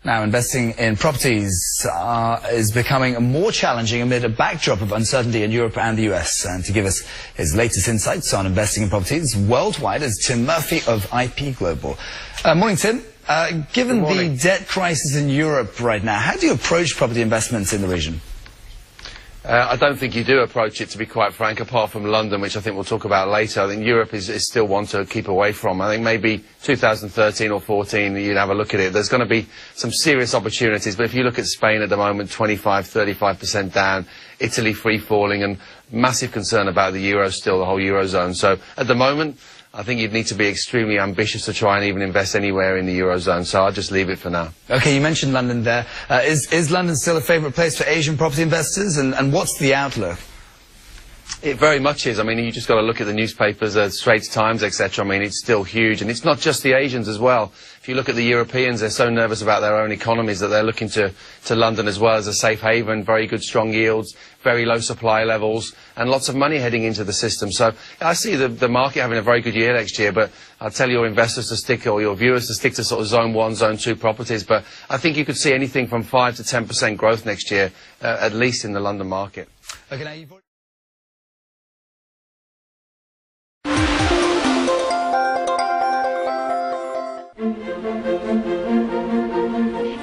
Now, investing in properties is becoming more challenging amid a backdrop of uncertainty in Europe and the US. And to give us his latest insights on investing in properties worldwide is Tim Murphy of IP Global. Morning, Tim. Given the debt crisis in Europe right now, how do you approach property investments in the region? I don't think you do approach it, to be quite frank, apart from London, which I think we'll talk about later. I think Europe is still one to keep away from. I think maybe 2013 or 14, you'd have a look at it. There's going to be some serious opportunities, but if you look at Spain at the moment, 25-35% down, Italy free falling, and massive concern about the euro still, the whole eurozone. So at the moment, I think you'd need to be extremely ambitious to try and even invest anywhere in the eurozone. So I'll just leave it for now. Okay, you mentioned London there. Is London still a favourite place for Asian property investors? And what's the outlook? It very much is. I mean, you just got to look at the newspapers, Straits Times, etc. I mean, it's still huge. And it's not just the Asians as well. If you look at the Europeans, they're so nervous about their own economies that they're looking to London as well as a safe haven, very good strong yields, very low supply levels, and lots of money heading into the system. So I see the market having a very good year next year, but I'll tell your investors to stick, or your viewers to stick to sort of zone 1, zone 2 properties. But I think you could see anything from 5 to 10% growth next year, at least in the London market. Okay, now you've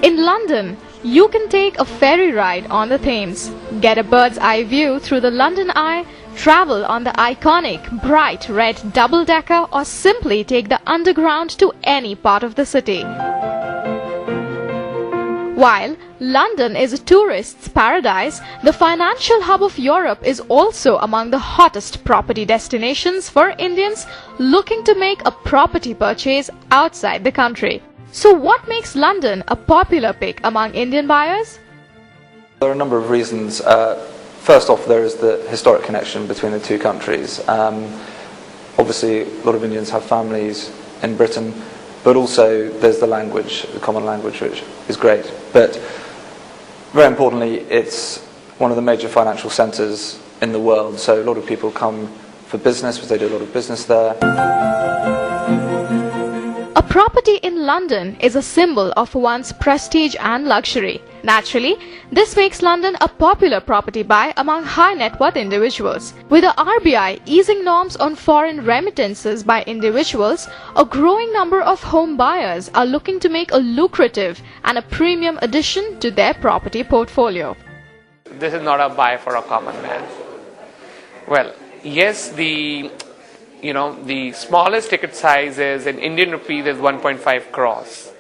In London, you can take a ferry ride on the Thames, get a bird's eye view through the London Eye, travel on the iconic bright red double-decker, or simply take the underground to any part of the city. While London is a tourist's paradise, the financial hub of Europe is also among the hottest property destinations for Indians looking to make a property purchase outside the country. So what makes London a popular pick among Indian buyers? There are a number of reasons. First off, there is the historic connection between the two countries. Obviously, a lot of Indians have families in Britain, but also there's the language, the common language, which is great. But very importantly, it's one of the major financial centres in the world, so a lot of people come for business because they do a lot of business there. A property in London is a symbol of one's prestige and luxury. Naturally, this makes London a popular property buy among high net worth individuals. With the RBI easing norms on foreign remittances by individuals, a growing number of home buyers are looking to make a lucrative and a premium addition to their property portfolio. This is not a buy for a common man. Well, yes, the smallest ticket size is in Indian rupees is 1.5 crores,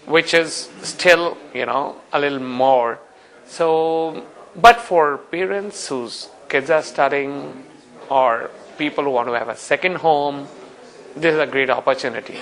which is still, a little more. So, but for parents whose kids are studying or people who want to have a second home, this is a great opportunity.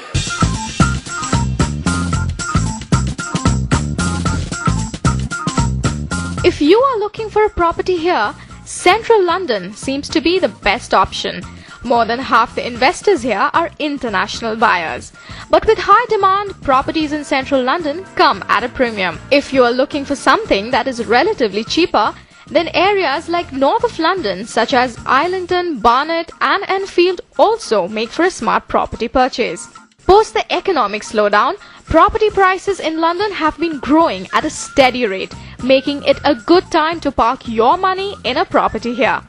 If you are looking for a property here, Central London seems to be the best option. More than half the investors here are international buyers. But with high demand, properties in central London come at a premium. If you are looking for something that is relatively cheaper, then areas like north of London such as Islington, Barnet and Enfield also make for a smart property purchase. Post the economic slowdown, property prices in London have been growing at a steady rate, making it a good time to park your money in a property here.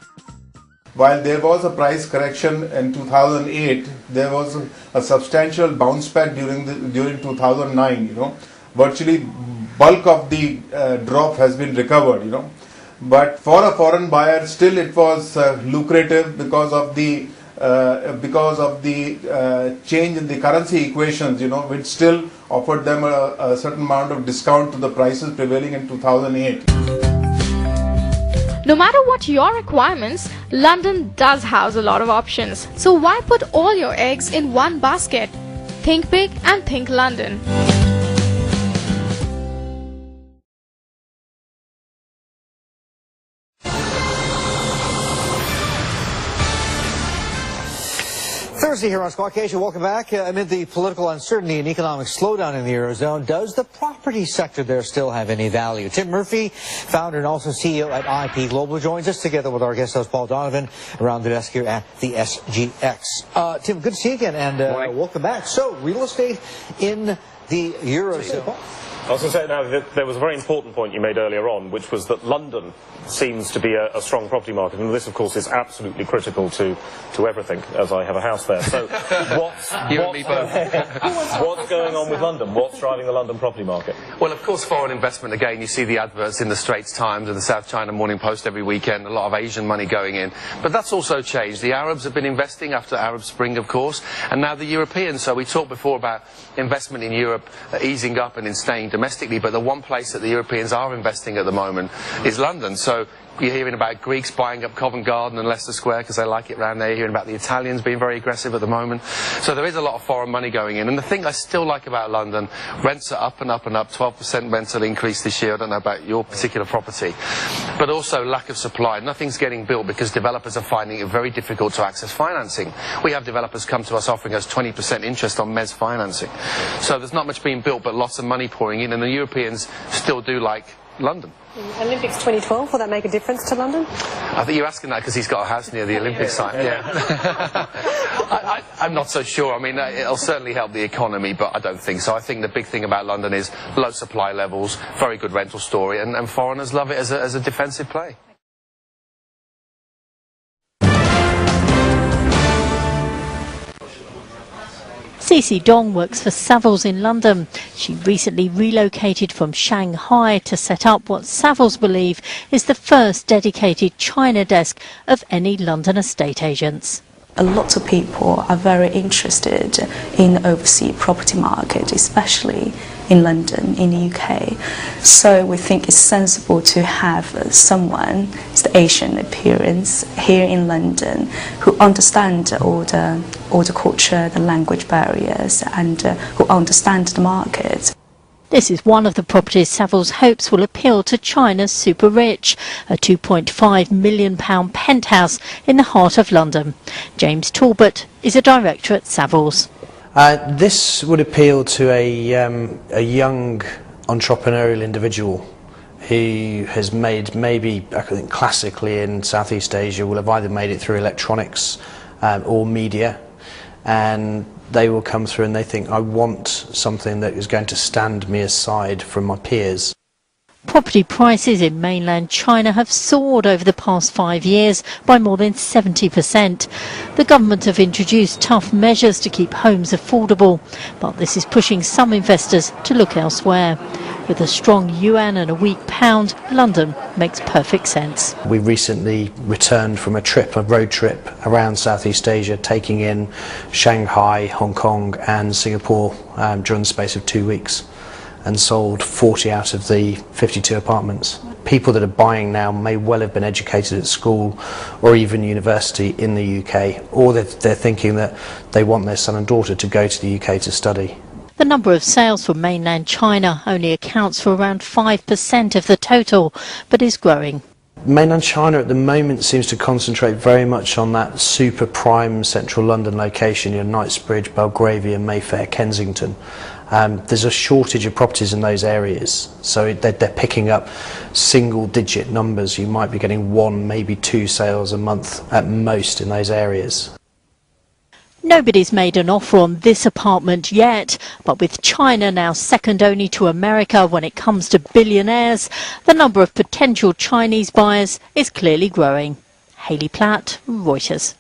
While there was a price correction in 2008, there was a substantial bounce back during 2009. Virtually bulk of the drop has been recovered. But for a foreign buyer, still it was lucrative because of the change in the currency equations. Which still offered them a certain amount of discount to the prices prevailing in 2008. No matter what your requirements, London does house a lot of options. So why put all your eggs in one basket? Think big and think London. Thursday here on Squawk Asia. Welcome back. Amid the political uncertainty and economic slowdown in the Eurozone, does the property sector there still have any value? Tim Murphy, founder and also CEO at IP Global, joins us together with our guest host Paul Donovan around the desk here at the SGX. Tim, good to see you again, and welcome back. So, real estate in the Eurozone. I was going to say now that there was a very important point you made earlier on, which was that London seems to be a strong property market, and this, of course, is absolutely critical to everything, as I have a house there. So, what's going on with London? What's driving the London property market? Well, of course, foreign investment. Again, you see the adverts in the Straits Times and the South China Morning Post every weekend. A lot of Asian money going in, but that's also changed. The Arabs have been investing after Arab Spring, of course, and now the Europeans. So we talked before about investment in Europe easing up and in staying domestically, but the one place that the Europeans are investing at the moment is London. So you're hearing about Greeks buying up Covent Garden and Leicester Square because they like it around there. You're hearing about the Italians being very aggressive at the moment. So there is a lot of foreign money going in. And the thing I still like about London, rents are up and up and up, 12% rental increase this year. I don't know about your particular property. But also lack of supply. Nothing's getting built because developers are finding it very difficult to access financing. We have developers come to us offering us 20% interest on mezz financing. So there's not much being built, but lots of money pouring in. And the Europeans still do like London. Olympics 2012, will that make a difference to London? I think you're asking that because he's got a house near the Olympic site. Yeah. I'm not so sure. I mean, it'll certainly help the economy, but I don't think so. I think the big thing about London is low supply levels, very good rental story, and foreigners love it as a defensive play. Cece Dong works for Savills in London. She recently relocated from Shanghai to set up what Savills believe is the first dedicated China desk of any London estate agents. A lot of people are very interested in the overseas property market, especially in London, in the UK. So we think it's sensible to have someone with the Asian appearance here in London who understands all the culture, the language barriers, and who understands the market. This is one of the properties Savills hopes will appeal to China's super rich, a £2.5 million penthouse in the heart of London. James Talbot is a director at Savills. This would appeal to a young entrepreneurial individual who has made, maybe I think classically in Southeast Asia, will have either made it through electronics or media, and they will come through and they think, I want something that is going to stand me aside from my peers. Property prices in mainland China have soared over the past 5 years by more than 70%. The government have introduced tough measures to keep homes affordable, but this is pushing some investors to look elsewhere. With a strong yuan and a weak pound, London makes perfect sense. We recently returned from a road trip around Southeast Asia, taking in Shanghai, Hong Kong and Singapore during the space of 2 weeks, and sold 40 out of the 52 apartments. People that are buying now may well have been educated at school or even university in the UK, or they're thinking that they want their son and daughter to go to the UK to study. The number of sales from mainland China only accounts for around 5% of the total, but is growing. Mainland China at the moment seems to concentrate very much on that super prime central London location, Knightsbridge, Belgravia, Mayfair, Kensington. There's a shortage of properties in those areas, so they're picking up single-digit numbers. You might be getting 1, maybe 2 sales a month at most in those areas. Nobody's made an offer on this apartment yet, but with China now second only to America when it comes to billionaires, the number of potential Chinese buyers is clearly growing. Hayley Platt, Reuters.